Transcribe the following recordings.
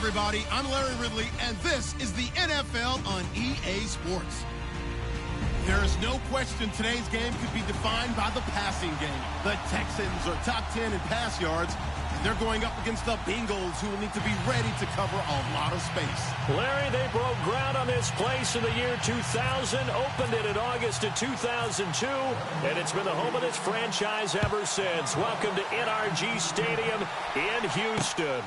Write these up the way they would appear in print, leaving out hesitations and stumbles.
everybody. I'm Larry Ridley, and this is the NFL on EA Sports. There is no question today's game could be defined by the passing game. The Texans are top 10 in pass yards, and they're going up against the Bengals, who will need to be ready to cover a lot of space. Larry, they broke ground on this place in the year 2000, opened it in August of 2002, and it's been the home of this franchise ever since. Welcome to NRG Stadium in Houston.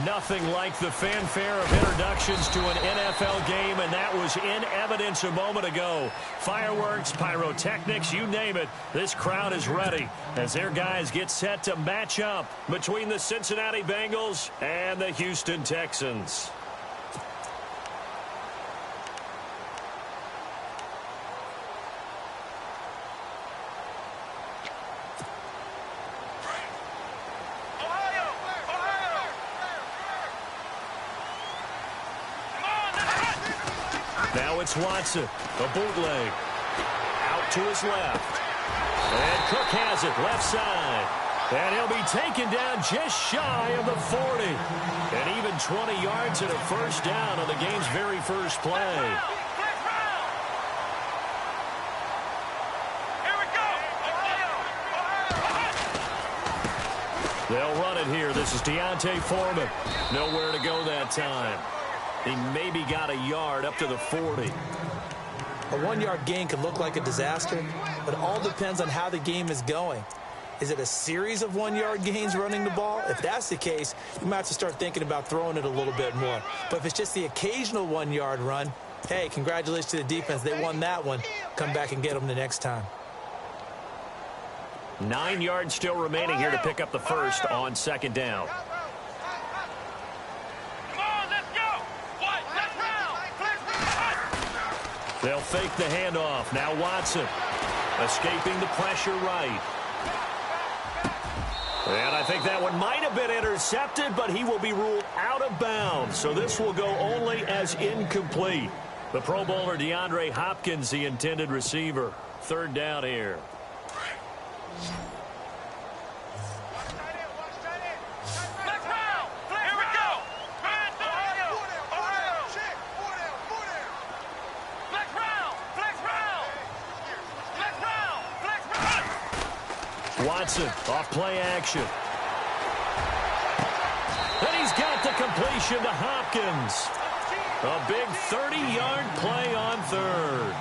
Nothing like the fanfare of introductions to an NFL game, and that was in evidence a moment ago. Fireworks, pyrotechnics, you name it. This crowd is ready as their guys get set to match up between the Cincinnati Bengals and the Houston Texans. Now it's Watson, a bootleg, out to his left, and Cook has it, left side, and he'll be taken down just shy of the 40, and even 20 yards and a first down on the game's very first play. They'll run it here. This is D'Onta Foreman. Nowhere to go that time. He maybe got a yard up to the 40. A one-yard gain can look like a disaster, but it all depends on how the game is going. Is it a series of one-yard gains running the ball? If that's the case, you might have to start thinking about throwing it a little bit more. But if it's just the occasional one-yard run, hey, congratulations to the defense. They won that one. Come back and get them the next time. 9 yards still remaining here to pick up the first on second down. They'll fake the handoff. Now Watson escaping the pressure right. And I think that one might have been intercepted, but he will be ruled out of bounds. So this will go only as incomplete. The Pro Bowler DeAndre Hopkins, the intended receiver. Third down here. Watson off play action. And he's got the completion to Hopkins. A big 30-yard play on third.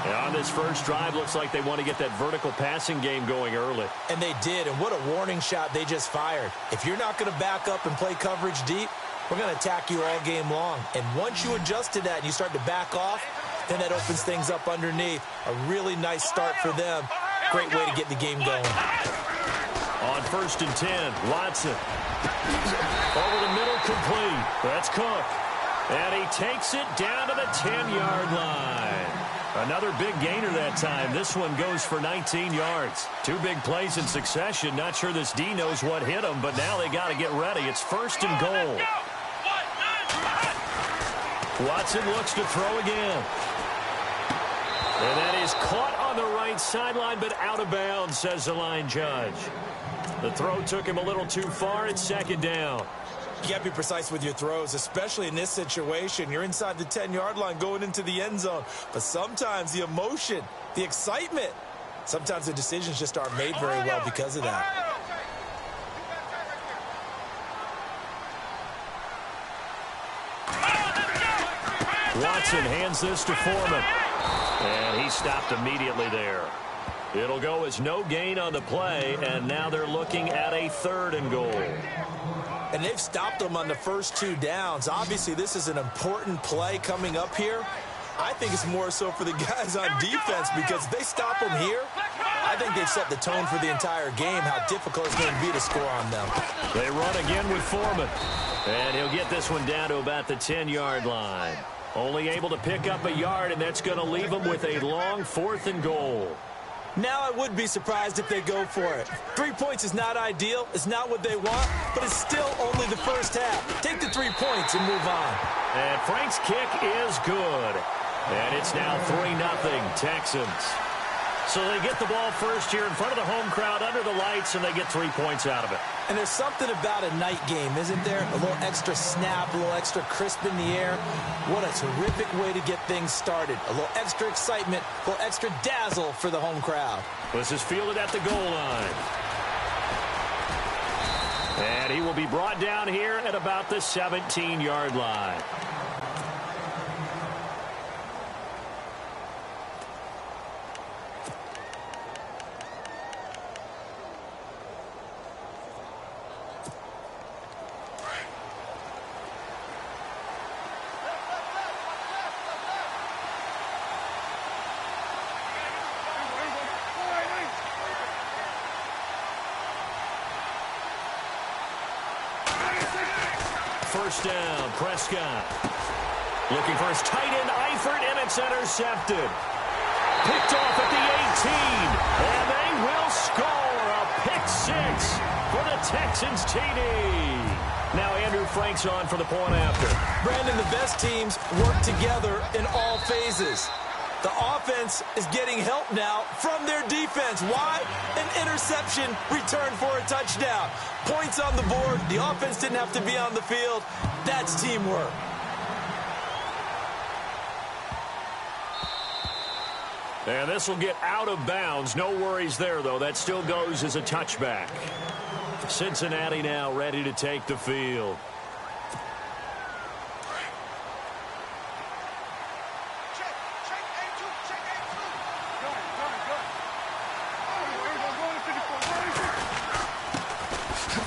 And on this first drive, looks like they want to get that vertical passing game going early. And they did, and what a warning shot they just fired. If you're not going to back up and play coverage deep, we're going to attack you all game long. And once you adjust to that and you start to back off, then that opens things up underneath. A really nice start for them. Great way to get the game going. On 1st and 10, Watson. Over the middle, complete. That's Cook. And he takes it down to the 10-yard line. Another big gainer that time. This one goes for 19 yards. Two big plays in succession. Not sure this D knows what hit him, but now they got to get ready. It's 1st and goal. Watson looks to throw again. And that is caught on the right sideline, but out of bounds, says the line judge. The throw took him a little too far. It's second down. You got to be precise with your throws, especially in this situation. You're inside the 10-yard line going into the end zone. But sometimes the emotion, the excitement, sometimes the decisions just aren't made very well because of that. Watson hands this to Foreman. And he stopped immediately there. It'll go as no gain on the play, and now they're looking at a 3rd and goal. And they've stopped them on the first 2 downs. Obviously, this is an important play coming up here. I think it's more so for the guys on defense, because if they stop them here, I think they've set the tone for the entire game, how difficult it's going to be to score on them. They run again with Foreman. And he'll get this one down to about the 10-yard line. Only able to pick up a yard, and that's going to leave them with a long 4th and goal. Now I would be surprised if they go for it. 3 points is not ideal. It's not what they want, but it's still only the first half. Take the 3 points and move on. And Frank's kick is good. And it's now 3-0 Texans. So they get the ball first here in front of the home crowd under the lights, and they get 3 points out of it. And there's something about a night game, isn't there? A little extra snap, a little extra crisp in the air. What a terrific way to get things started. A little extra excitement, a little extra dazzle for the home crowd. This is fielded at the goal line. And he will be brought down here at about the 17-yard line. First down, Prescott. Looking for his tight end, Eifert, and it's intercepted. Picked off at the 18, and they will score a pick six for the Texans TD. Now Andrew Frank's on for the point after. Brandon, the best teams work together in all phases. The offense is getting help now from their defense. Why? An interception returned for a touchdown. Points on the board. The offense didn't have to be on the field. That's teamwork. And this will get out of bounds. No worries there, though. That still goes as a touchback. Cincinnati now ready to take the field.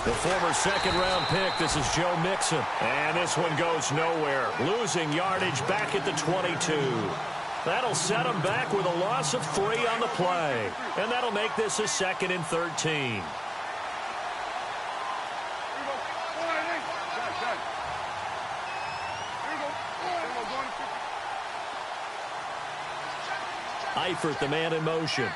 The former second-round pick, this is Joe Mixon. And this one goes nowhere. Losing yardage back at the 22. That'll set him back with a loss of 3 on the play. And that'll make this a 2nd and 13. Eifert, the man in motion.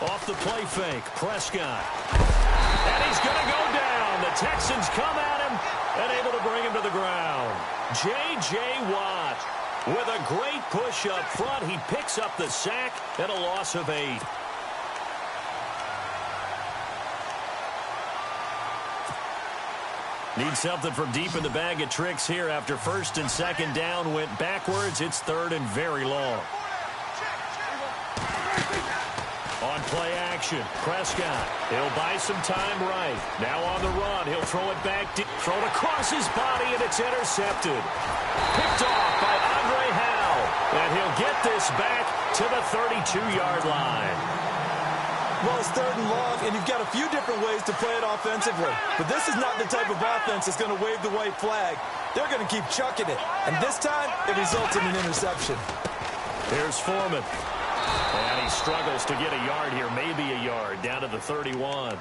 Off the play fake, Prescott. And he's going to go down. The Texans come at him and able to bring him to the ground. J.J. Watt with a great push up front. He picks up the sack and a loss of 8. Need something from deep in the bag of tricks here after 1st and 2nd down went backwards. It's 3rd and very long. On play action, Prescott. He'll buy some time right. Now on the run, he'll throw it back, throw it across his body, and it's intercepted. Picked off by Andre Howell. And he'll get this back to the 32-yard line. Well, it's 3rd and long, and you've got a few different ways to play it offensively. But this is not the type of offense that's going to wave the white flag. They're going to keep chucking it. And this time, it results in an interception. Here's Foreman. And he struggles to get a yard here, maybe a yard, down to the 31.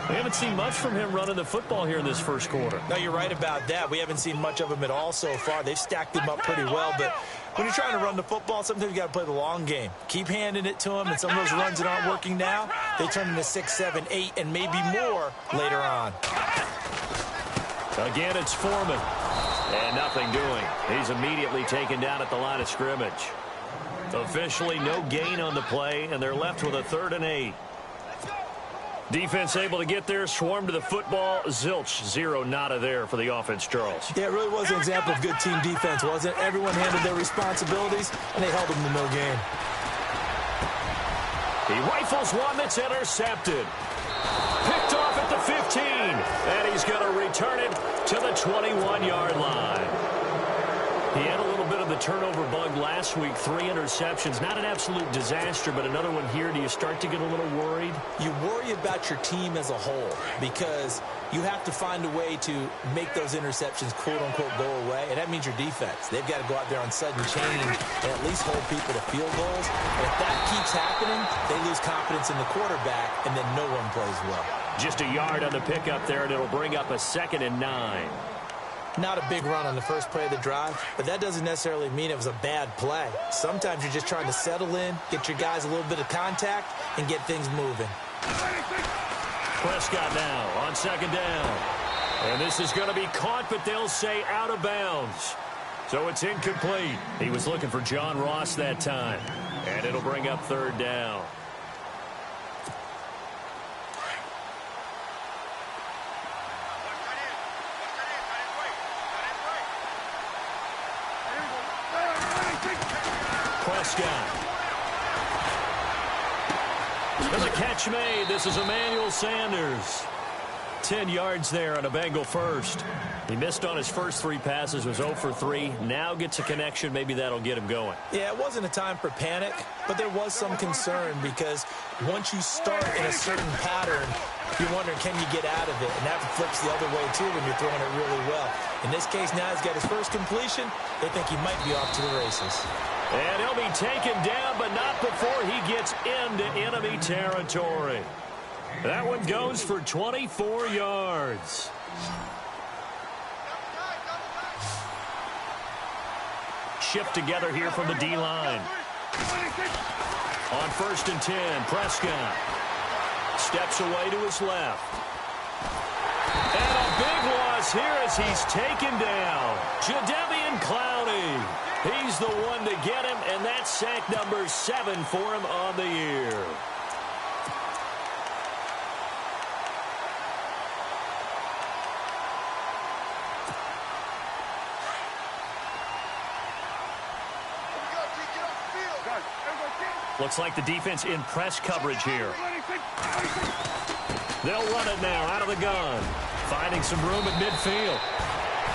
We haven't seen much from him running the football here in this first quarter. No, you're right about that. We haven't seen much of him at all so far. They've stacked him up pretty well, but when you're trying to run the football, sometimes you got to play the long game. Keep handing it to him, and some of those runs that aren't working now, they turn into 6, 7, 8, and maybe more later on. Again, it's Foreman. And nothing doing. He's immediately taken down at the line of scrimmage. Officially no gain on the play, and they're left with a 3rd and 8. Defense able to get there, swarm to the football. Zilch, 0 nada there for the offense, Charles. Yeah, it really was an example of good team defense, wasn't it? Everyone handled their responsibilities, and they held them to no gain. He rifles one that's intercepted. Picked off at the 15, and he's going to return it to the 21-yard line. He had a little bit of the turnover bug last week, 3 interceptions. Not an absolute disaster, but another one here. Do you start to get a little worried? You worry about your team as a whole because you have to find a way to make those interceptions, quote-unquote, go away, and that means your defense. They've got to go out there on sudden change and at least hold people to field goals. And if that keeps happening, they lose confidence in the quarterback, and then no one plays well. Just a yard on the pickup there, and it'll bring up a 2nd and 9. Not a big run on the first play of the drive, but that doesn't necessarily mean it was a bad play. Sometimes you're just trying to settle in, get your guys a little bit of contact, and get things moving. Prescott now on 2nd down. And this is going to be caught, but they'll say out of bounds. So it's incomplete. He was looking for John Ross that time. And it'll bring up third down. Prescott. There's a catch made. This is Emmanuel Sanders. 10 yards there on a Bengal first. He missed on his first 3 passes, was 0 for 3. Now gets a connection. Maybe that'll get him going. Yeah, it wasn't a time for panic, but there was some concern because once you start in a certain pattern, you're wondering, can you get out of it? And that flips the other way, too, when you're throwing it really well. In this case, now he's got his first completion. They think he might be off to the races. And he'll be taken down, but not before he gets into enemy territory. That one goes for 24 yards. Shift together here from the D-line. On 1st and 10, Prescott steps away to his left. And a big loss here as he's taken down. Jadeveon Clowney. He's the one to get him, and that's sack number 7 for him on the year. Looks like the defense in press coverage here. They'll run it now out of the gun. Finding some room at midfield.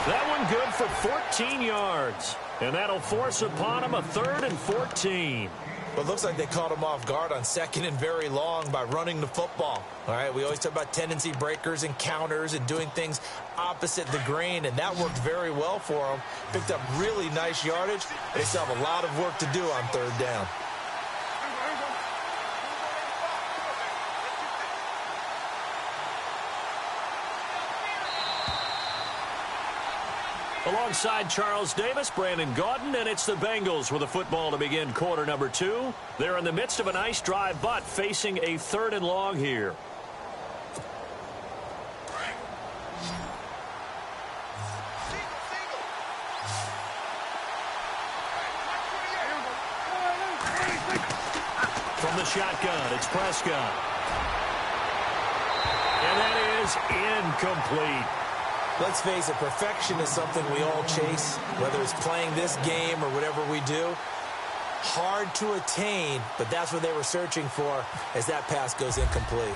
That one good for 14 yards. And that'll force upon him a 3rd and 14. Well, it looks like they caught him off guard on 2nd and very long by running the football. All right, we always talk about tendency breakers and counters and doing things opposite the grain, and that worked very well for him. Picked up really nice yardage, but they still have a lot of work to do on 3rd down. Alongside Charles Davis, Brandon Gaudin, and it's the Bengals with a football to begin quarter number 2. They're in the midst of a nice drive, but facing a 3rd and long here. From the shotgun, it's Prescott. And that is incomplete. Let's face it, perfection is something we all chase, whether it's playing this game or whatever we do. Hard to attain, but that's what they were searching for as that pass goes incomplete.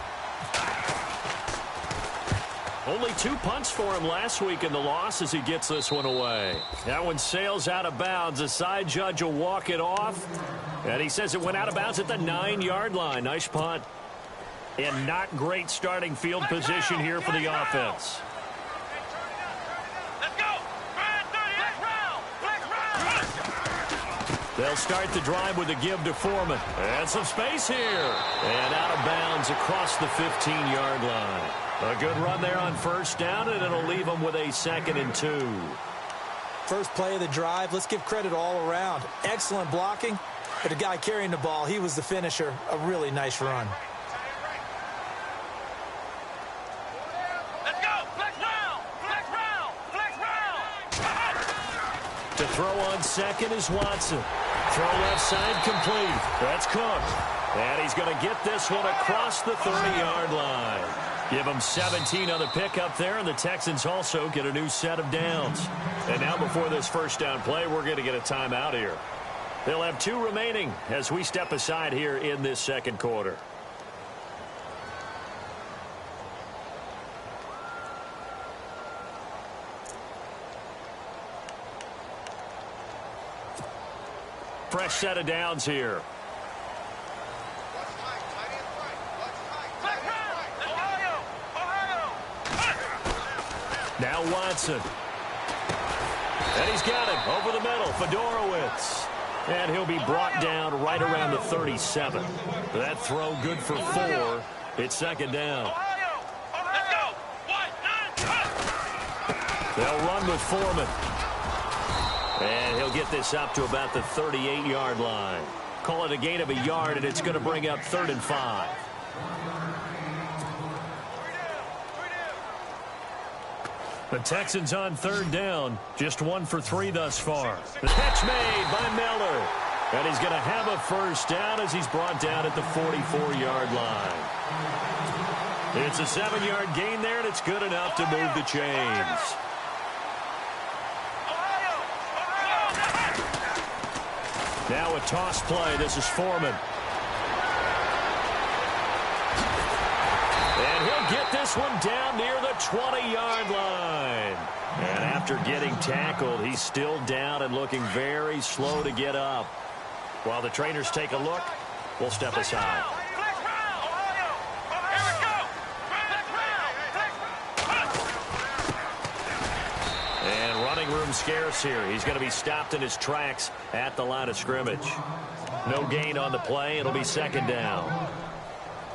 Only 2 punts for him last week in the loss as he gets this one away. That one sails out of bounds. The side judge will walk it off. And he says it went out of bounds at the 9-yard line. Nice punt. And not great starting field position here for the offense. They'll start the drive with a give to Foreman. And some space here. And out of bounds across the 15-yard line. A good run there on 1st down, and it'll leave them with a 2nd and 2. First play of the drive, let's give credit all around. Excellent blocking, but the guy carrying the ball, he was the finisher. A really nice run. Let's go! Flex round! Flex round! Flex round! To throw on 2nd is Watson. Throw left side complete. That's Cook. And he's going to get this one across the 30-yard line. Give them 17 on the pickup there, and the Texans also get a new set of downs. And now before this 1st down play, we're going to get a timeout here. They'll have 2 remaining as we step aside here in this 2nd quarter. Fresh set of downs here. Now Watson. And he's got him over the middle. Fedorowicz. And he'll be brought down right around the 37. That throw good for 4. It's 2nd down. They'll run with Foreman. And he'll get this up to about the 38-yard line. Call it a gain of a yard, and it's going to bring up 3rd and 5. The Texans on third down, just 1 for 3 thus far. The catch made by Miller. And he's going to have a first down as he's brought down at the 44-yard line. It's a 7-yard gain there, and it's good enough to move the chains. Now a toss play. This is Foreman. And he'll get this one down near the 20-yard line. And after getting tackled, he's still down and looking very slow to get up. While the trainers take a look, we'll step aside. And running room scarce here. He's going to be stopped in his tracks at the line of scrimmage. No gain on the play. It'll be second down.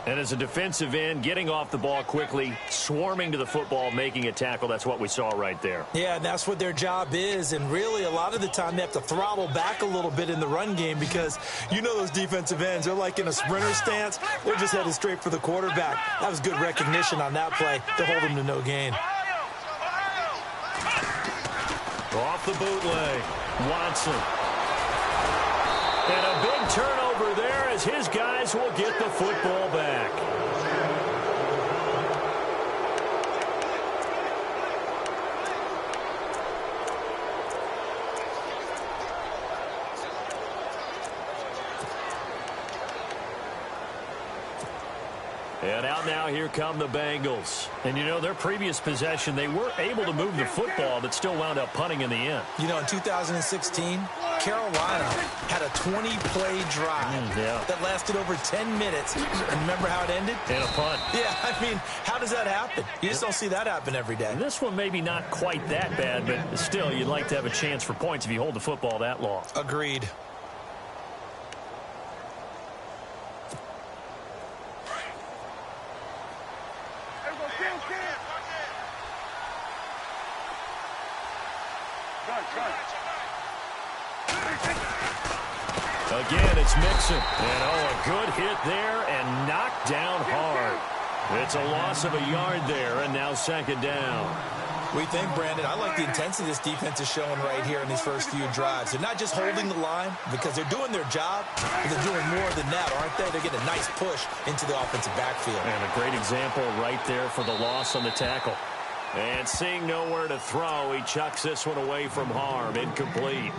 And as a defensive end, getting off the ball quickly, swarming to the football, making a tackle, that's what we saw right there. Yeah, and that's what their job is. And really, a lot of the time, they have to throttle back a little bit in the run game because you know those defensive ends, they're like in a sprinter stance. They're just headed straight for the quarterback. That was good recognition on that play to hold him to no gain. Off the bootleg, Watson. And a big turnover there as his guys will get the football back. And out now, here come the Bengals. And, you know, their previous possession, they were able to move the football, but still wound up punting in the end. You know, in 2016, Carolina had a 20-play drive that lasted over 10 minutes. And remember how it ended? And a punt. Yeah, I mean, how does that happen? You just don't see that happen every day. And this one maybe not quite that bad, but still, you'd like to have a chance for points if you hold the football that long. Agreed. Again, it's Mixon. And, a good hit there and knocked down hard. It's a loss of a yard there, and now second down. We think, Brandon, I like the intensity this defense is showing right here in these first few drives. They're not just holding the line because they're doing their job, but they're doing more than that, aren't they? They're getting a nice push into the offensive backfield. And a great example right there for the loss on the tackle. And seeing nowhere to throw, he chucks this one away from harm. Incomplete.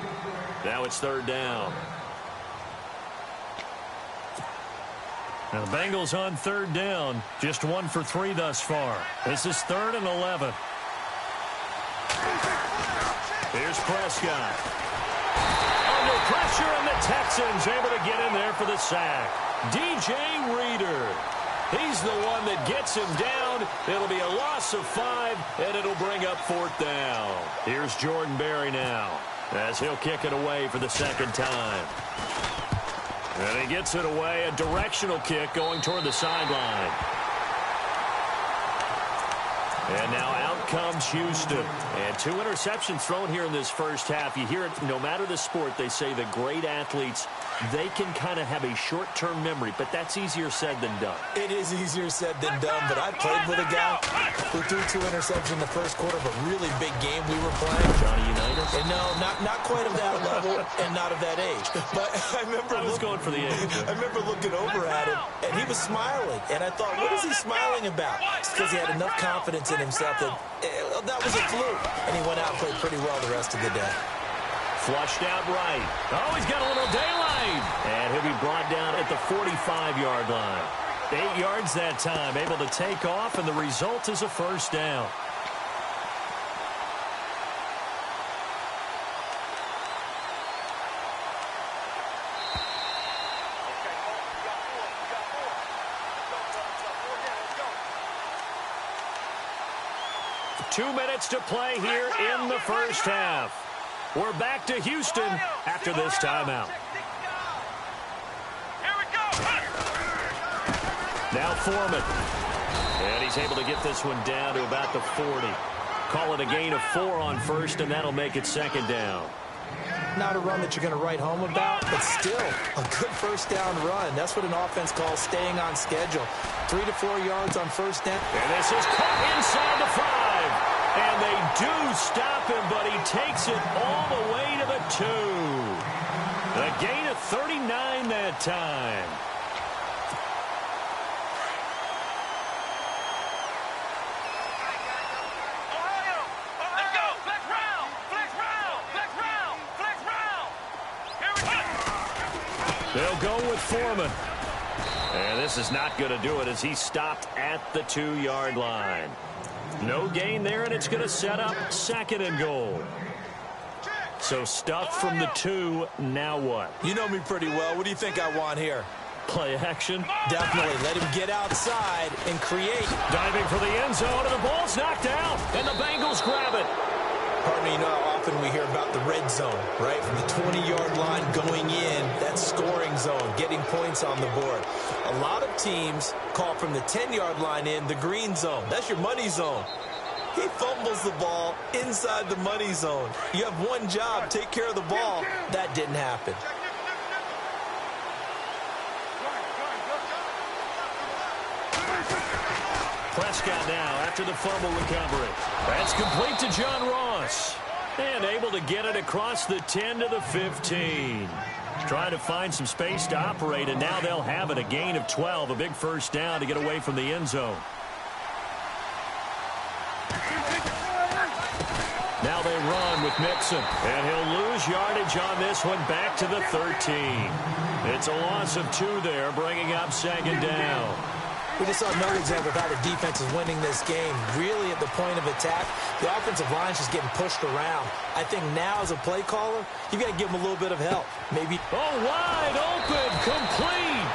Now it's third down. Now the Bengals on third down. Just 1 for 3 thus far. This is 3rd and 11. Here's Prescott. Under pressure, and the Texans able to get in there for the sack. DJ Reader. He's the one that gets him down. It'll be a loss of 5, and it'll bring up 4th down. Here's Jordan Berry now as he'll kick it away for the second time. And he gets it away, a directional kick going toward the sideline. And now out comes Houston. And 2 interceptions thrown here in this first half. You hear it, no matter the sport, they say the great athletes, they can kind of have a short-term memory, but that's easier said than done. It is easier said than done, but I played with a guy who threw 2 interceptions in the first quarter of a really big game we were playing. Johnny Unitas? And no, not quite of that level and not of that age. But I remember going for the age. I remember looking over at him, and he was smiling. And I thought, what is he smiling about? It's because he had enough confidence in himself that that was a fluke. And he went out and played pretty well the rest of the day. Flushed out right. Oh, he's got a little daylight. And he'll be brought down at the 45-yard line. 8 yards that time, able to take off, and the result is a first down. Two minutes to play here in the first half. We're back to Houston after this timeout. Now Foreman. And he's able to get this one down to about the 40. Call it a gain of 4 on first, and that'll make it second down. Not a run that you're going to write home about, but still a good first down run. That's what an offense calls staying on schedule. 3 to 4 yards on first down. And this is caught inside the 5. And they do stop him, but he takes it all the way to the 2. A gain of 39 that time. Let's go. Flex round. Flex round. Flex round. Flex round. Here we go. They'll go with Foreman. And this is not going to do it as he stopped at the 2-yard line. No gain there, and it's going to set up 2nd and goal. So stuff from the 2, now what? You know me pretty well. What do you think I want here? Play action. Definitely. Let him get outside and create. Diving for the end zone, and the ball's knocked out, and the Bengals grab it. Pardon me, you know how often we hear about the red zone, right? From the 20-yard line going in, that scoring zone, getting points on the board. A lot of teams call from the 10-yard line in the green zone. That's your money zone. He fumbles the ball inside the money zone. You have one job, take care of the ball. That didn't happen. Prescott now after the fumble recovery. That's complete to John Ross. And able to get it across the 10 to the 15. Trying to find some space to operate, and now they'll have it. A gain of 12, a big first down to get away from the end zone. Now they run with Mixon, and he'll lose yardage on this one back to the 13. It's a loss of 2 there, bringing up 2nd down. We just saw another example of how the defense is winning this game. Really at the point of attack, the offensive line's just getting pushed around. I think now as a play caller, you got to give them a little bit of help. Maybe. Oh, wide open, complete.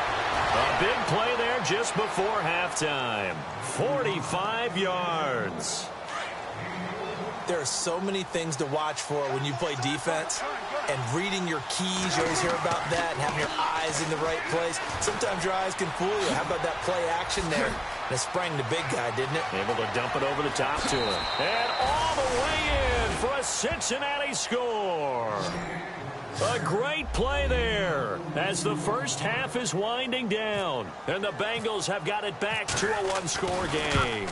A big play there just before halftime. 45 yards. There are so many things to watch for when you play defense, and reading your keys, you always hear about that, and having your eyes in the right place. Sometimes your eyes can fool you. How about that play action there? And it sprang the big guy, didn't it? Able to dump it over the top to him. And all the way in for a Cincinnati score. A great play there as the first half is winding down. And the Bengals have got it back to a one-score game.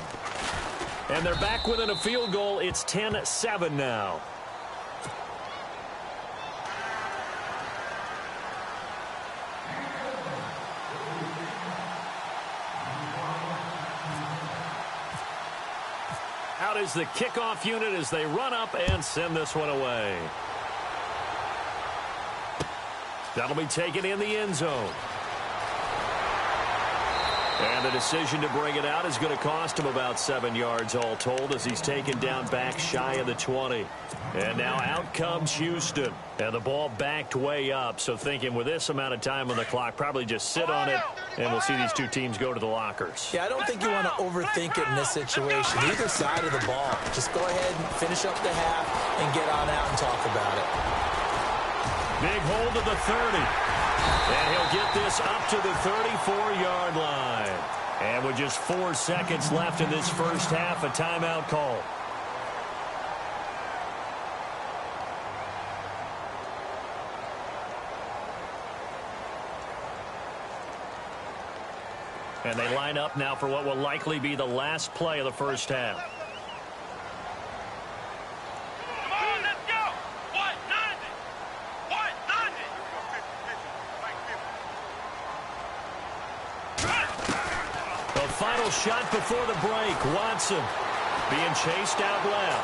And they're back within a field goal. It's 10-7 now. Out is the kickoff unit as they run up and send this one away. That'll be taken in the end zone. And the decision to bring it out is going to cost him about 7 yards all told as he's taken down back shy of the 20. And now out comes Houston. And the ball backed way up. So thinking with this amount of time on the clock, probably just sit on it, and we'll see these two teams go to the lockers. Yeah, I don't think you want to overthink it in this situation. Either side of the ball. Just go ahead and finish up the half and get on out and talk about it. Big hold of the 30. And he'll get this up to the 34-yard line. And with just 4 seconds left in this first half, a timeout call. And they line up now for what will likely be the last play of the first half. Come on, let's go. 190. 190. The final shot before the break. Watson being chased out left.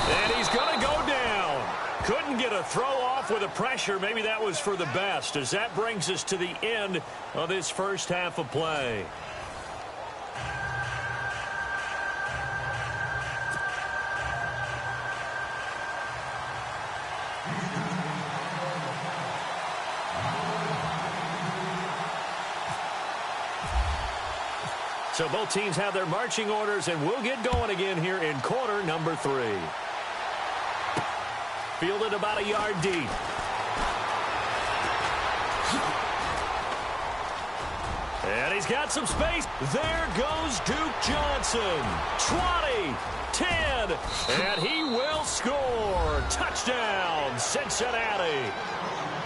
And he's going to go down. Couldn't get a throw off with the pressure. Maybe that was for the best, as that brings us to the end of this first half of play. So both teams have their marching orders, and we'll get going again here in quarter number 3. Fielded about a yard deep. And he's got some space. There goes Duke Johnson. 20, 10, and he will score. Touchdown, Cincinnati.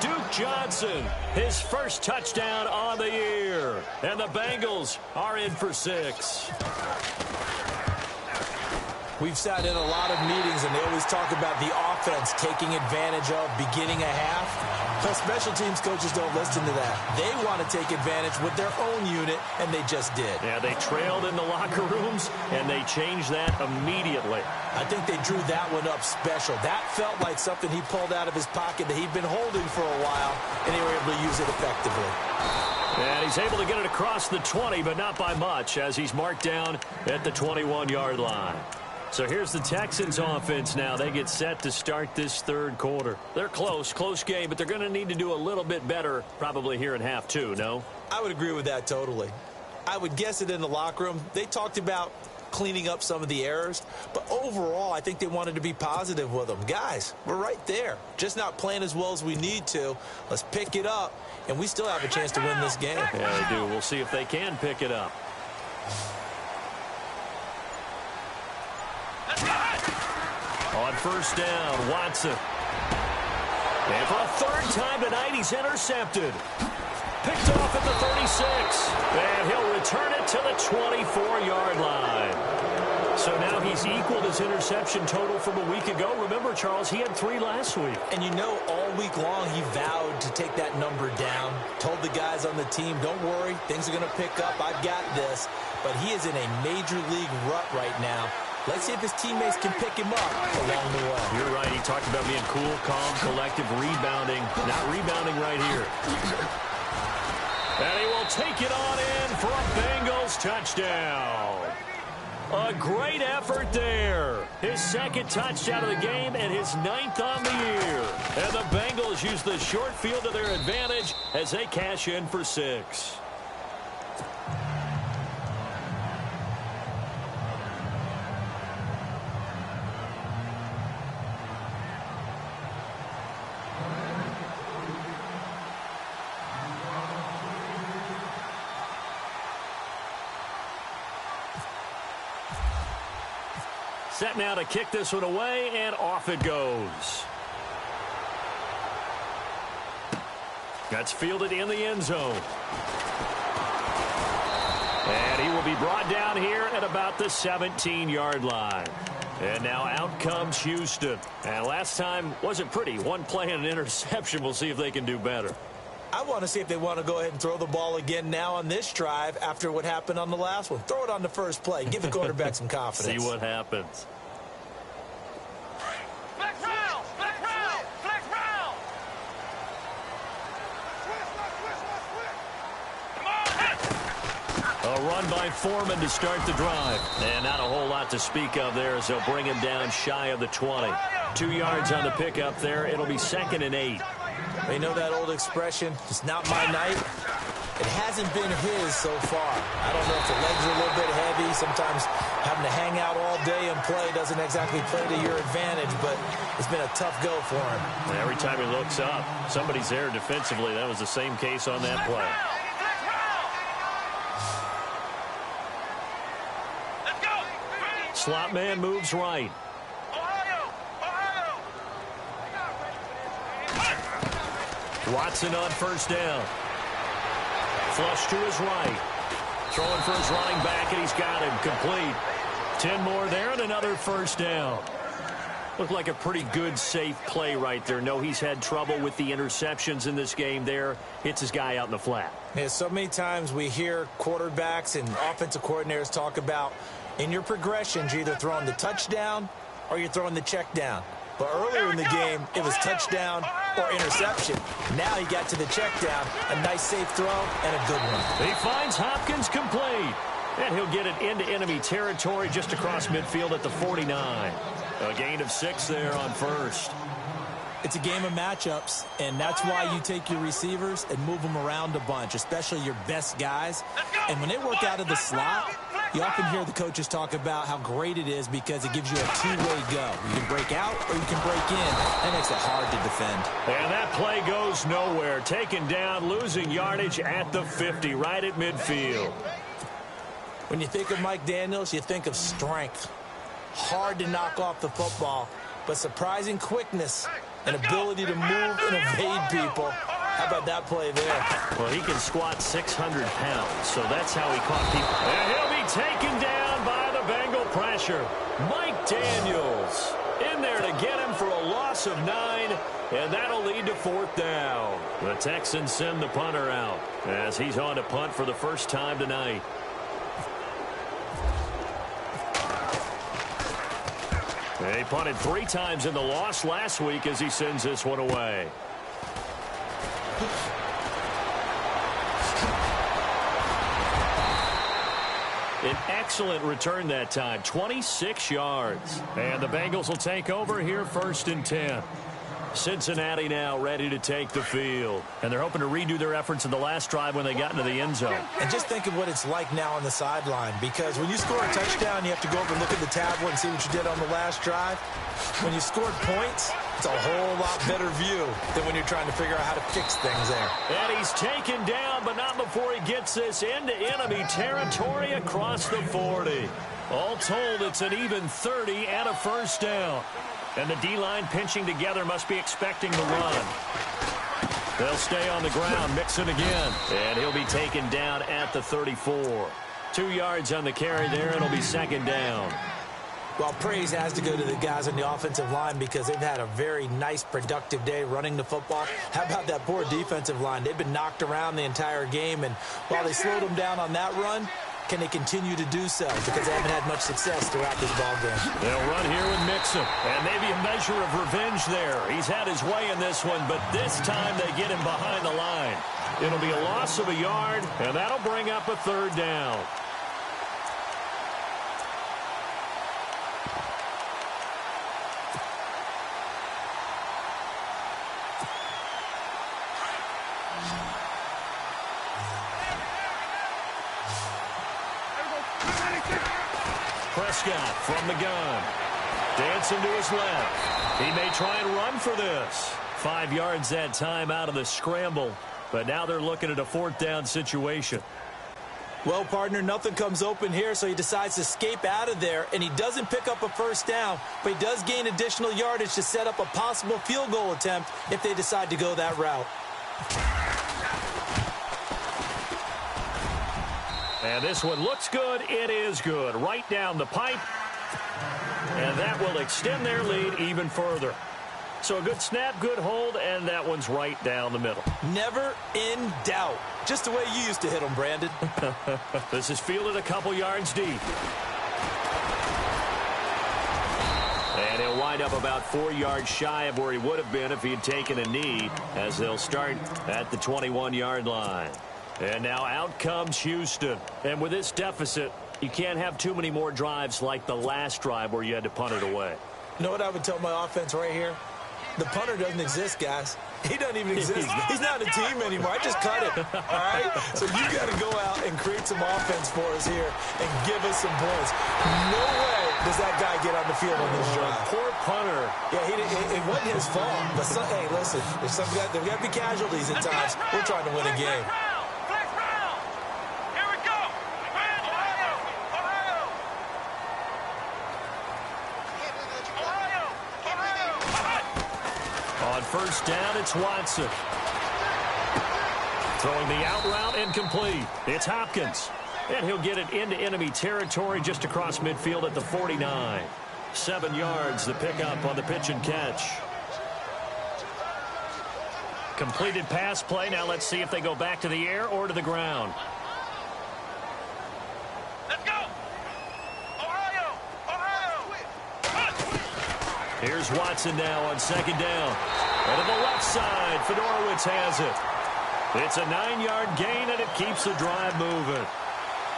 Duke Johnson, his first touchdown on the year. And the Bengals are in for 6. We've sat in a lot of meetings, and they always talk about the offense taking advantage of beginning a half. But special teams coaches don't listen to that. They want to take advantage with their own unit, and they just did. Yeah, they trailed in the locker rooms, and they changed that immediately. I think they drew that one up special. That felt like something he pulled out of his pocket that he'd been holding for a while, and they were able to use it effectively. And he's able to get it across the 20, but not by much, as he's marked down at the 21-yard line. So here's the Texans offense now. They get set to start this third quarter. They're close game, but they're going to need to do a little bit better probably here in half two, no? I would agree with that totally. I would guess it in the locker room. They talked about cleaning up some of the errors, but overall I think they wanted to be positive with them. Guys, we're right there. Just not playing as well as we need to. Let's pick it up, and we still have a chance to win this game. Yeah, they do. We'll see if they can pick it up. On first down, Watson. And for a third time tonight, he's intercepted. Picked off at the 36. And he'll return it to the 24-yard line. So now he's equaled his interception total from a week ago. Remember, Charles, he had 3 last week. And you know, all week long he vowed to take that number down. Told the guys on the team, don't worry, things are going to pick up. I've got this. But he is in a major league rut right now. Let's see if his teammates can pick him up along the way. You're right. He talked about being cool, calm, collective, rebounding. Not rebounding right here. And he will take it on in for a Bengals touchdown. A great effort there. His second touchdown of the game and his 9th on the year. And the Bengals use the short field to their advantage as they cash in for 6. Set now to kick this one away, and off it goes. That's fielded in the end zone. And he will be brought down here at about the 17-yard line. And now out comes Houston. And last time wasn't pretty. One play and an interception. We'll see if they can do better. I want to see if they want to go ahead and throw the ball again now on this drive after what happened on the last one. Throw it on the first play. Give the quarterback some confidence. See what happens. Flex round! Flex round! Flex round! Come on! A run by Foreman to start the drive. And not a whole lot to speak of there as they'll bring him down shy of the 20. 2 yards on the pickup there. It'll be 2nd and 8. They know that old expression, it's not my night. It hasn't been his so far. I don't know if the legs are a little bit heavy. Sometimes having to hang out all day and play doesn't exactly play to your advantage, but it's been a tough go for him. And every time he looks up, somebody's there defensively. That was the same case on that play. Let's go! Slot man moves right. Watson on first down. Flush to his right. Throwing for his running back, and he's got him complete. 10 more there and another first down. Looked like a pretty good, safe play right there. No, he's had trouble with the interceptions in this game there. Hits his guy out in the flat. Yeah, so many times we hear quarterbacks and offensive coordinators talk about in your progressions, you're either throwing the touchdown or you're throwing the check down. But earlier in the game, it was touchdown or interception. Now he got to the check down. A nice safe throw and a good one. He finds Hopkins complete. And he'll get it into enemy territory just across midfield at the 49. A gain of 6 there on first. It's a game of matchups, and that's why you take your receivers and move them around a bunch, especially your best guys. And when they work out of the slot, you often hear the coaches talk about how great it is because it gives you a two-way go. You can break out or you can break in. That makes it hard to defend. And that play goes nowhere. Taken down, losing yardage at the 50, right at midfield. When you think of Mike Daniels, you think of strength. Hard to knock off the football, but surprising quickness and ability to move and evade people. How about that play there? Well, he can squat 600 pounds, so that's how he caught people. And he'll be taken down by the Bengal pressure. Mike Daniels in there to get him for a loss of 9, and that'll lead to 4th down. The Texans send the punter out as he's on to punt for the first time tonight. He punted 3 times in the loss last week as he sends this one away. An excellent return that time, 26 yards. And the Bengals will take over here 1st and 10. Cincinnati now ready to take the field. And they're hoping to redo their efforts in the last drive when they got into the end zone. And just think of what it's like now on the sideline, because when you score a touchdown, you have to go over and look at the tablet and see what you did on the last drive. When you scored points, it's a whole lot better view than when you're trying to figure out how to fix things there. And he's taken down, but not before he gets this into enemy territory across the 40. All told, it's an even 30 and a 1st down. And the D-line pinching together must be expecting the run. They'll stay on the ground, Mixon again. And he'll be taken down at the 34. 2 yards on the carry there, and it'll be 2nd down. Well, praise has to go to the guys on the offensive line because they've had a very nice, productive day running the football. How about that poor defensive line? They've been knocked around the entire game, and while they slowed them down on that run, can they continue to do so? Because they haven't had much success throughout this ballgame. They'll run here with Mixon. And maybe a measure of revenge there. He's had his way in this one, but this time they get him behind the line. It'll be a loss of a yard, and that'll bring up a 3rd down. Prescott from the gun. Dancing to his left. He may try and run for this. 5 yards that time out of the scramble. But now they're looking at a 4th down situation. Well, partner, nothing comes open here, so he decides to escape out of there, and he doesn't pick up a 1st down, but he does gain additional yardage to set up a possible field goal attempt if they decide to go that route. And this one looks good. It is good. Right down the pipe. And that will extend their lead even further. So a good snap, good hold, and that one's right down the middle. Never in doubt. Just the way you used to hit them, Brandon. This is fielded a couple yards deep. And he'll wind up about 4 yards shy of where he would have been if he had taken a knee, as they'll start at the 21-yard line. And now out comes Houston. And with this deficit, you can't have too many more drives like the last drive where you had to punt it away. You know what I would tell my offense right here? The punter doesn't exist, guys. He doesn't even exist. He's not a team anymore. I just cut him, all right? So you got to go out and create some offense for us here and give us some points. No way does that guy get on the field on this drive. Poor punter. Yeah, it wasn't his fault. But hey, listen, there's got to be casualties at times. We're trying to win a game. On 1st down, it's Watson. Throwing the out route incomplete. It's Hopkins. And he'll get it into enemy territory just across midfield at the 49. 7 yards the pickup on the pitch and catch. Completed pass play. Now let's see if they go back to the air or to the ground. Let's go! Ohio! Here's Watson now on 2nd down. And to the left side, Fedorowicz has it. It's a 9-yard gain, and it keeps the drive moving.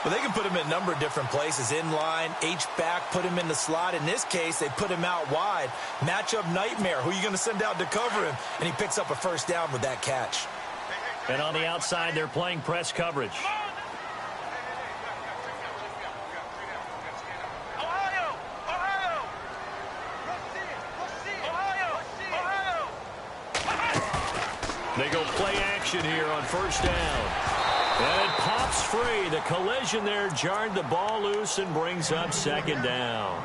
Well, they can put him in a number of different places. In line, H-back, put him in the slot. In this case, they put him out wide. Matchup nightmare. Who are you going to send out to cover him? And he picks up a 1st down with that catch. And on the outside, they're playing press coverage. They go play action here on 1st down. And it pops free. The collision there jarred the ball loose and brings up 2nd down.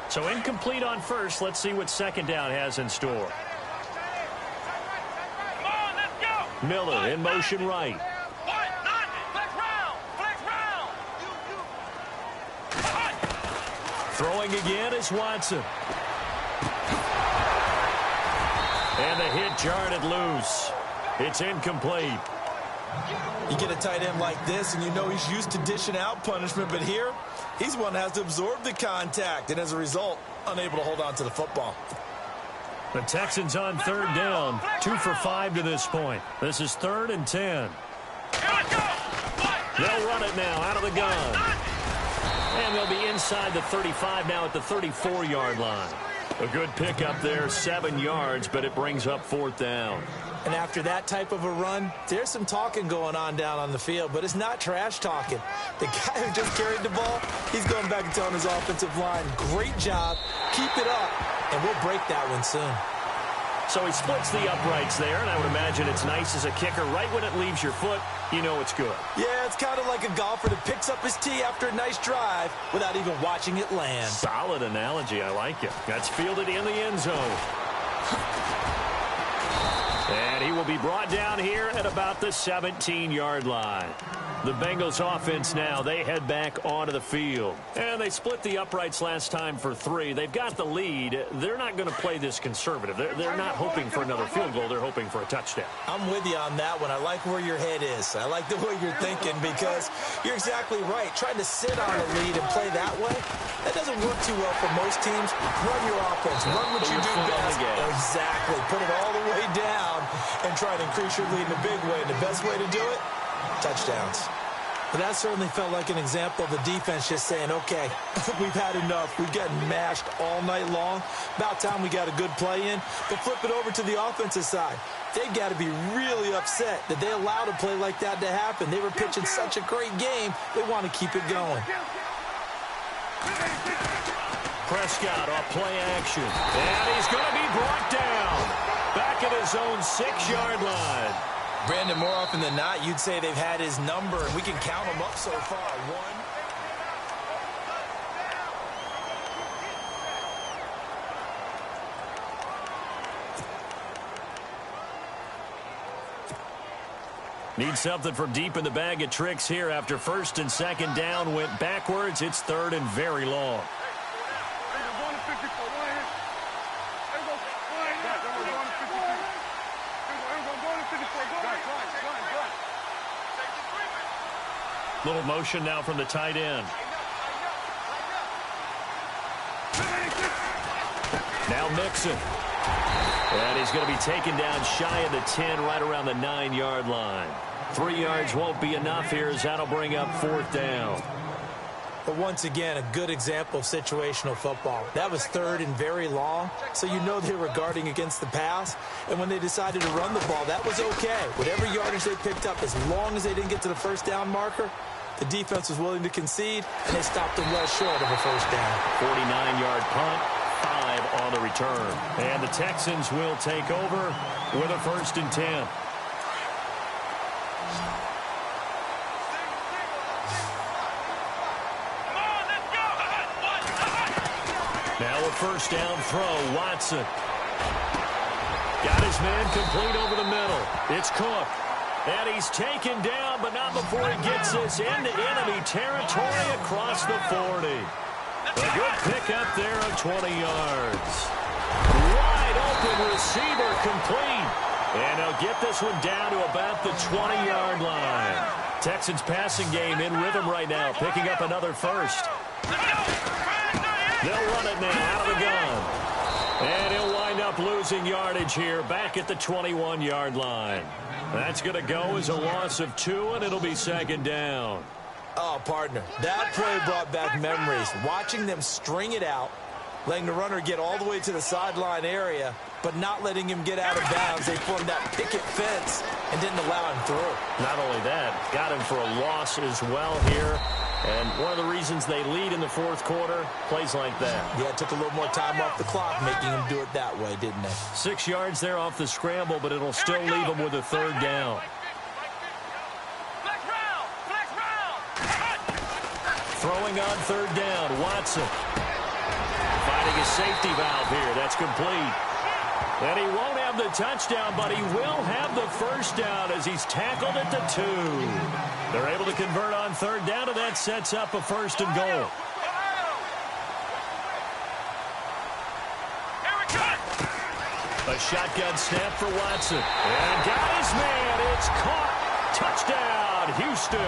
So incomplete on 1st. Let's see what 2nd down has in store. Miller in motion right. Throwing again is Watson. And the hit jarred it loose. It's incomplete. You get a tight end like this, and you know he's used to dishing out punishment, but here, he's one that has to absorb the contact, and as a result, unable to hold on to the football. The Texans on third down, 2 for 5 to this point. This is 3rd and 10. They'll run it now out of the gun. And they'll be inside the 35 now at the 34-yard line. A good pickup there, 7 yards, but it brings up 4th down. And after that type of a run, there's some talking going on down on the field, but it's not trash talking. The guy who just carried the ball, he's going back and telling his offensive line, great job, keep it up, and we'll break that one soon. So he splits the uprights there, and I would imagine it's nice as a kicker. Right when it leaves your foot, you know it's good. Yeah, it's kind of like a golfer that picks up his tee after a nice drive without even watching it land. Solid analogy. I like it. That's fielded in the end zone. And he will be brought down here at about the 17-yard line. The Bengals offense now, they head back onto the field. And they split the uprights last time for 3. They've got the lead. They're not going to play this conservative. They're not hoping for another field goal. They're hoping for a touchdown. I'm with you on that one. I like where your head is. I like the way you're thinking because you're exactly right. Trying to sit on a lead and play that way, that doesn't work too well for most teams. Run your offense. Run what you do best. Exactly. Put it all the way down and try to increase your lead in a big way. And the best way to do it, touchdowns. But that certainly felt like an example of the defense just saying, okay, we've had enough. We've gotten mashed all night long. About time we got a good play in. But flip it over to the offensive side. They've got to be really upset that they allowed a play like that to happen. They were pitching such a great game. They want to keep it going. Prescott off play action. And he's going to be brought down. Back at his own 6-yard line. Brandon, more often than not, you'd say they've had his number, and we can count them up so far. 1. Need something from deep in the bag of tricks here after 1st and 2nd down went backwards. It's 3rd and very long. Little motion now from the tight end. Now Mixon. And he's going to be taken down shy of the 10, right around the 9-yard line. 3 yards won't be enough here as that'll bring up 4th down. But once again, a good example of situational football. That was 3rd and very long, so you know they were guarding against the pass. And when they decided to run the ball, that was okay. Whatever yardage they picked up, as long as they didn't get to the 1st down marker, the defense was willing to concede, and they stopped them well short of a 1st down. 49-yard punt, 5 on the return. And the Texans will take over with a 1st and 10. Now a 1st down throw, Watson. Got his man complete over the middle. It's Cook. And he's taken down, but not before he gets this into enemy territory across the 40. A good pickup there of 20 yards. Wide open receiver complete. And they'll get this one down to about the 20-yard line. Texans passing game in rhythm right now, picking up another 1st. They'll run it now out of the gun. And he'll wind up losing yardage here back at the 21-yard line. That's going to go as a loss of 2, and it'll be 2nd down. Oh, partner, that play brought back memories. Watching them string it out, letting the runner get all the way to the sideline area, but not letting him get out of bounds. They formed that picket fence and didn't allow him through. Not only that, got him for a loss as well here. And one of the reasons they lead in the 4th quarter, plays like that. Yeah, it took a little more time off the clock, making them do it that way, didn't they? 6 yards there off the scramble, but it'll still leave them with a 3rd down. Throwing on 3rd down, Watson. Finding a safety valve here. That's complete. And he won't have the touchdown, but he will have the 1st down as he's tackled at the 2. They're able to convert on 3rd down, and that sets up a 1st and goal. A shotgun snap for Watson. And got his man. It's caught. Touchdown, Houston.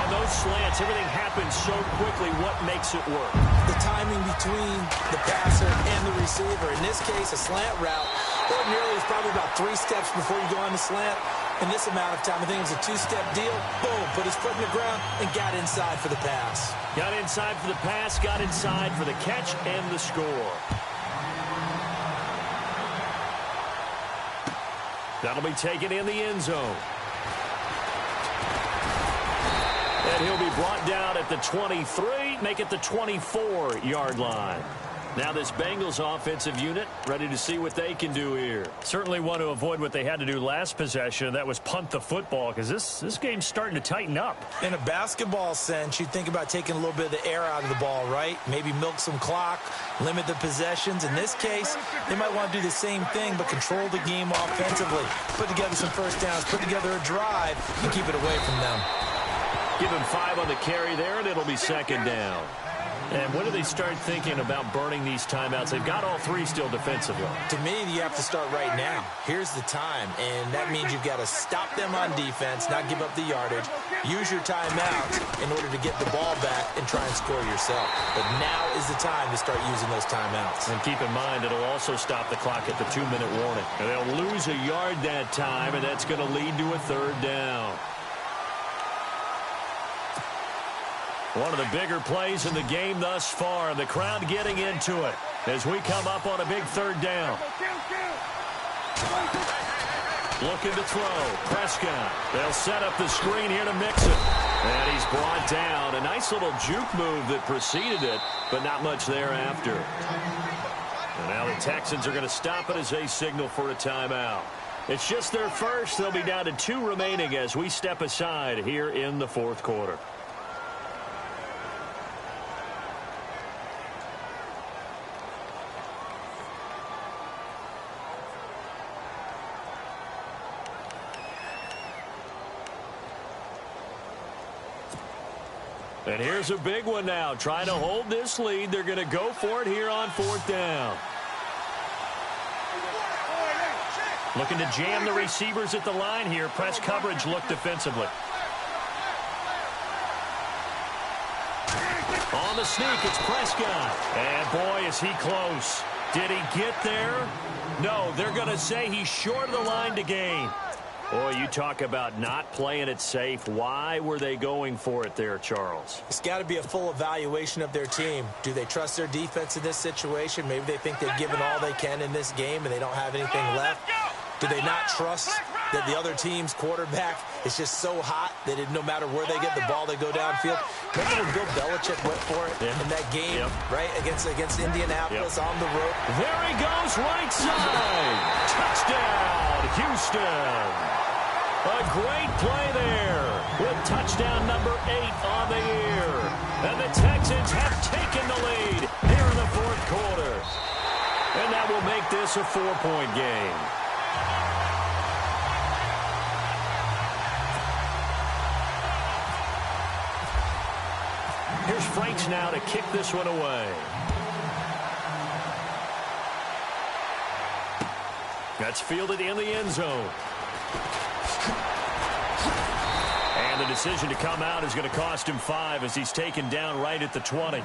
On those slants, everything happens so quickly. What makes it work? The timing between the passer and the receiver. In this case, a slant route. Ordinarily, it's probably about 3 steps before you go on the slant. In this amount of time, I think it was a 2-step deal. Boom, put his foot in the ground and got inside for the pass. Got inside for the pass, got inside for the catch and the score. That'll be taken in the end zone. And he'll be brought down at the 23, make it the 24-yard line. Now this Bengals offensive unit ready to see what they can do here. Certainly want to avoid what they had to do last possession. That was punt the football, because this game's starting to tighten up. In a basketball sense, you think about taking a little bit of the air out of the ball, right? Maybe milk some clock, limit the possessions. In this case, they might want to do the same thing, but control the game offensively. Put together some first downs, put together a drive, and keep it away from them. Give him 5 on the carry there, and it'll be second down. And when do they start thinking about burning these timeouts? They've got all 3 still defensively. To me, you have to start right now. Here's the time, and that means you've got to stop them on defense, not give up the yardage. Use your timeouts in order to get the ball back and try and score yourself. But now is the time to start using those timeouts. And keep in mind, it'll also stop the clock at the 2-minute warning. And they'll lose a yard that time, and that's going to lead to a 3rd down. One of the bigger plays in the game thus far. The crowd getting into it as we come up on a big 3rd down. Looking to throw. Prescott. They'll set up the screen here to mix it. And he's brought down. A nice little juke move that preceded it, but not much thereafter. And now the Texans are going to stop it as they signal for a timeout. It's just their first. They'll be down to 2 remaining as we step aside here in the 4th quarter. And here's a big one now. Trying to hold this lead. They're going to go for it here on 4th down. Looking to jam the receivers at the line here. Press coverage look defensively. On the sneak, it's Prescott. And boy, is he close. Did he get there? No, they're going to say he's short of the line to gain. Boy, you talk about not playing it safe. Why were they going for it there, Charles? It's got to be a full evaluation of their team. Do they trust their defense in this situation? Maybe they think they've given all they can in this game and they don't have anything left. Do they not trust that the other team's quarterback is just so hot that no matter where they get the ball, they go downfield? Remember when Bill Belichick went for it in that game, right, against Indianapolis on the road? There he goes, right side. Touchdown, Houston. A great play there with touchdown number 8 on the year. And the Texans have taken the lead here in the 4th quarter. And that will make this a 4-point game. Here's Franks now to kick this one away. That's fielded in the end zone. And the decision to come out is going to cost him 5 as he's taken down right at the 20.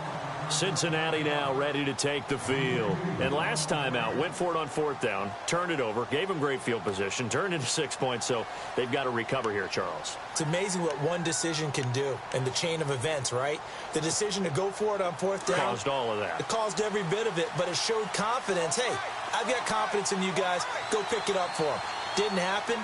Cincinnati now ready to take the field. And last time out, went for it on 4th down, turned it over, gave him great field position, turned into 6 points, so they've got to recover here, Charles. It's amazing what one decision can do in the chain of events, right? The decision to go for it on 4th down. Caused all of that. It caused every bit of it, but it showed confidence. Hey, I've got confidence in you guys. Go pick it up for them. Didn't happen.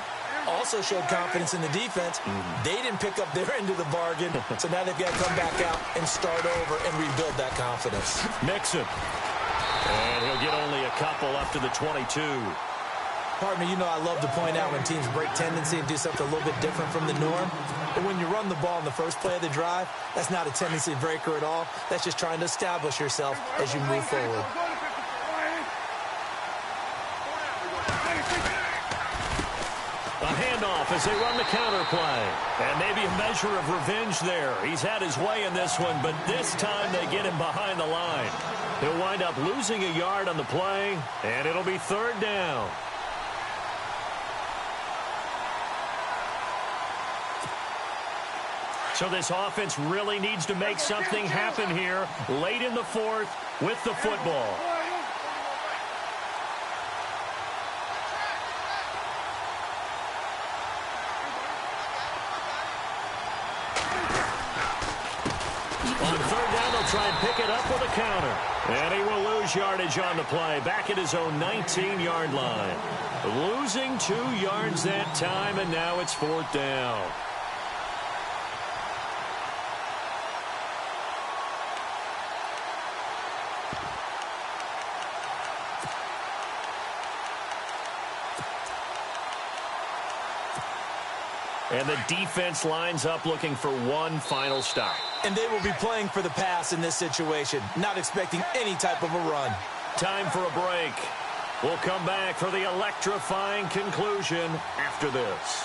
Also showed confidence in the defense. They didn't pick up their end of the bargain, so now they've got to come back out and start over and rebuild that confidence. Mixon. And he'll get only a couple up to the 22. Partner, you know I love to point out when teams break tendency and do something a little bit different from the norm. But when you run the ball in the first play of the drive, that's not a tendency breaker at all. That's just trying to establish yourself as you move forward. A handoff as they run the counter play. And maybe a measure of revenge there. He's had his way in this one, but this time they get him behind the line. He'll wind up losing a yard on the play, and it'll be third down. So this offense really needs to make something happen here late in the fourth with the football. On third down, they'll try and pick it up with a counter. And he will lose yardage on the play, back at his own 19-yard line. Losing 2 yards that time, and now it's fourth down. And the defense lines up looking for one final stop. And they will be playing for the pass in this situation, not expecting any type of a run. Time for a break. We'll come back for the electrifying conclusion after this.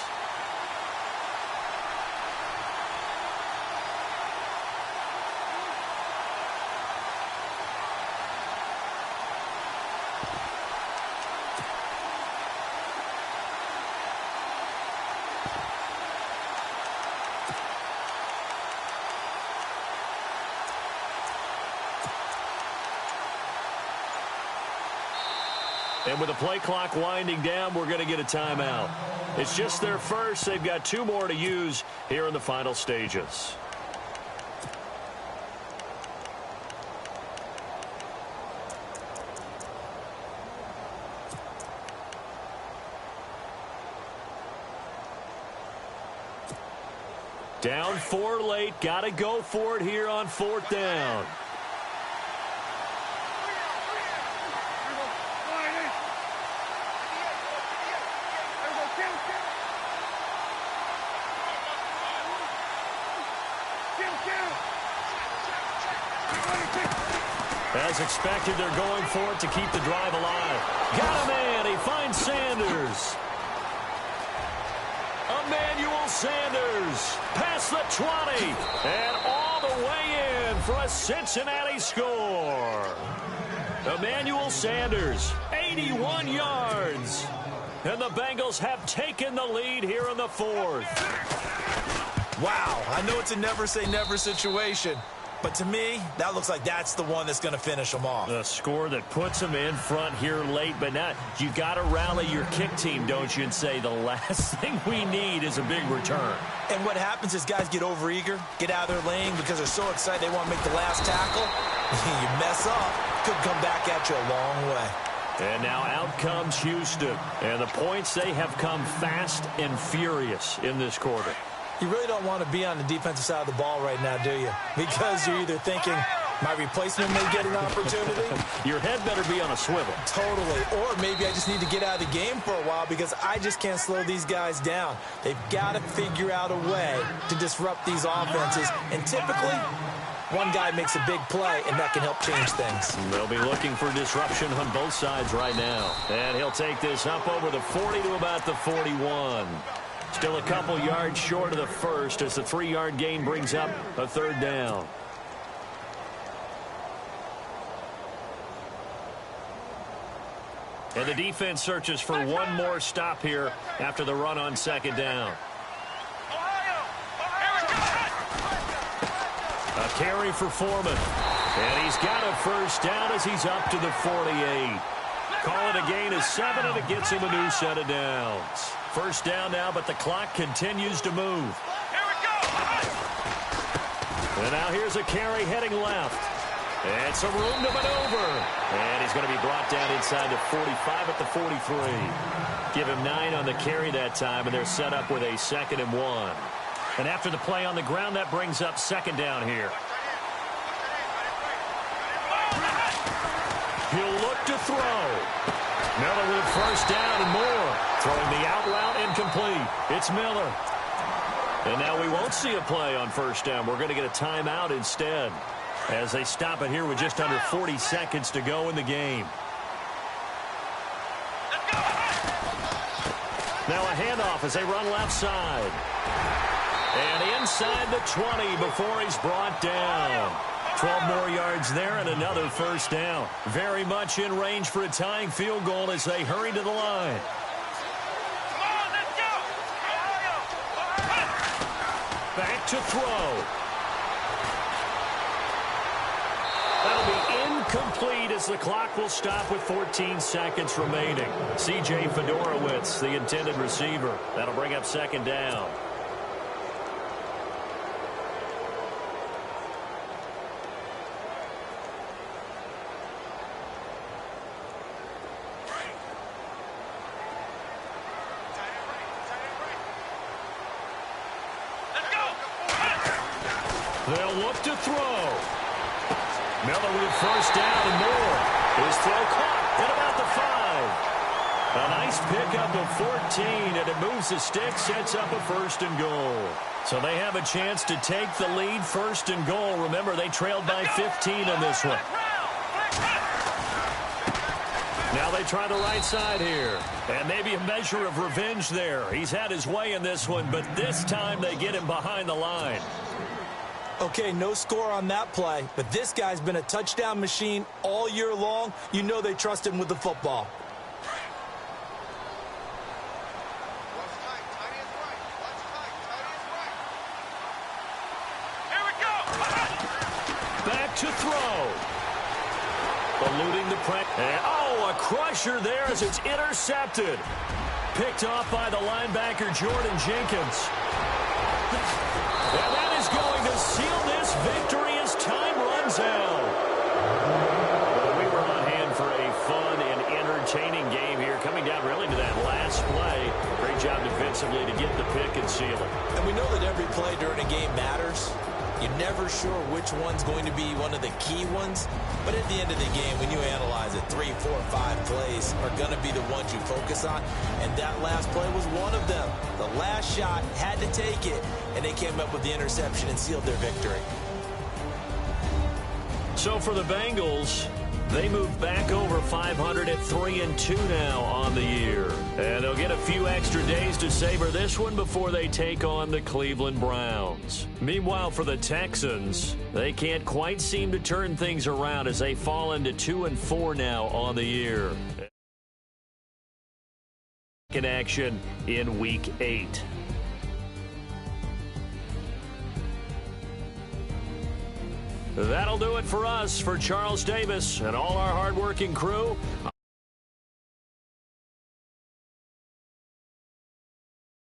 And with the play clock winding down, we're going to get a timeout. It's just their first. They've got 2 more to use here in the final stages. Down 4 late. Got to go for it here on fourth down. As expected, they're going for it to keep the drive alive. Got a man. He finds Sanders. Emmanuel Sanders past the 20 and all the way in for a Cincinnati score. Emmanuel Sanders, 81 yards. And the Bengals have taken the lead here in the fourth. Wow, I know it's a never-say-never situation, but to me, that looks like that's the one that's going to finish them off. A score that puts them in front here late, but not. You got to rally your kick team, don't you, and say the last thing we need is a big return. And what happens is guys get overeager, get out of their lane because they're so excited they want to make the last tackle. You mess up, could come back at you a long way. And now out comes Houston. And the points, they have come fast and furious in this quarter. You really don't want to be on the defensive side of the ball right now, do you? Because you're either thinking, my replacement may get an opportunity. Your head better be on a swivel. Totally. Or maybe I just need to get out of the game for a while because I just can't slow these guys down. They've got to figure out a way to disrupt these offenses. And typically, one guy makes a big play, and that can help change things. They'll be looking for disruption on both sides right now. And he'll take this up over the 40 to about the 41. Still a couple yards short of the first as the 3-yard gain brings up a third down. And the defense searches for one more stop here after the run on second down. A carry for Foreman. And he's got a first down as he's up to the 48. Call it a gain of 7, and it gets him a new set of downs. First down now, but the clock continues to move. Here we go. And now here's a carry heading left. And some room to maneuver. And he's going to be brought down inside the 45 at the 43. Give him 9 on the carry that time, and they're set up with a 2nd and 1. And after the play on the ground, that brings up second down here. He'll look to throw. Miller with first down and more. Throwing the out route incomplete. It's Miller. And now we won't see a play on first down. We're going to get a timeout instead as they stop it here with just under 40 seconds to go in the game. Now a handoff as they run left side. And inside the 20 before he's brought down. 12 more yards there and another first down. Very much in range for a tying field goal as they hurry to the line. Come on, let's go. Back to throw. That'll be incomplete as the clock will stop with 14 seconds remaining. C.J. Fedorowicz, the intended receiver. That'll bring up second down. They'll look to throw. Miller with first down and more. His throw caught at about the 5. A nice pickup of 14, and it moves the stick, sets up a first and goal. So they have a chance to take the lead, first and goal. Remember, they trailed by 15 on this one. Now they try the right side here. And maybe a measure of revenge there. He's had his way in this one, but this time they get him behind the line. Okay, no score on that play, but this guy's been a touchdown machine all year long. You know they trust him with the football. Here we go. Back to throw. Eluding the pressure. Oh, a crusher there as it's intercepted. Picked off by the linebacker, Jordan Jenkins. And that is going to seal this victory as time runs out. Well, we were on hand for a fun and entertaining game here, coming down really to that last play. Great job defensively to get the pick and seal it. And we know that every play during a game matters. You're never sure which one's going to be one of the key ones. But at the end of the game, when you analyze it, 3, 4, 5 plays are going to be the ones you focus on. And that last play was one of them. The last shot had to take it, and they came up with the interception and sealed their victory. So for the Bengals, they move back over 500 at 3-2 now on the year. And they'll get a few extra days to savor this one before they take on the Cleveland Browns. Meanwhile, for the Texans, they can't quite seem to turn things around as they fall into 2-4 now on the year. In action in Week 8. That'll do it for us. For Charles Davis and all our hardworking crew,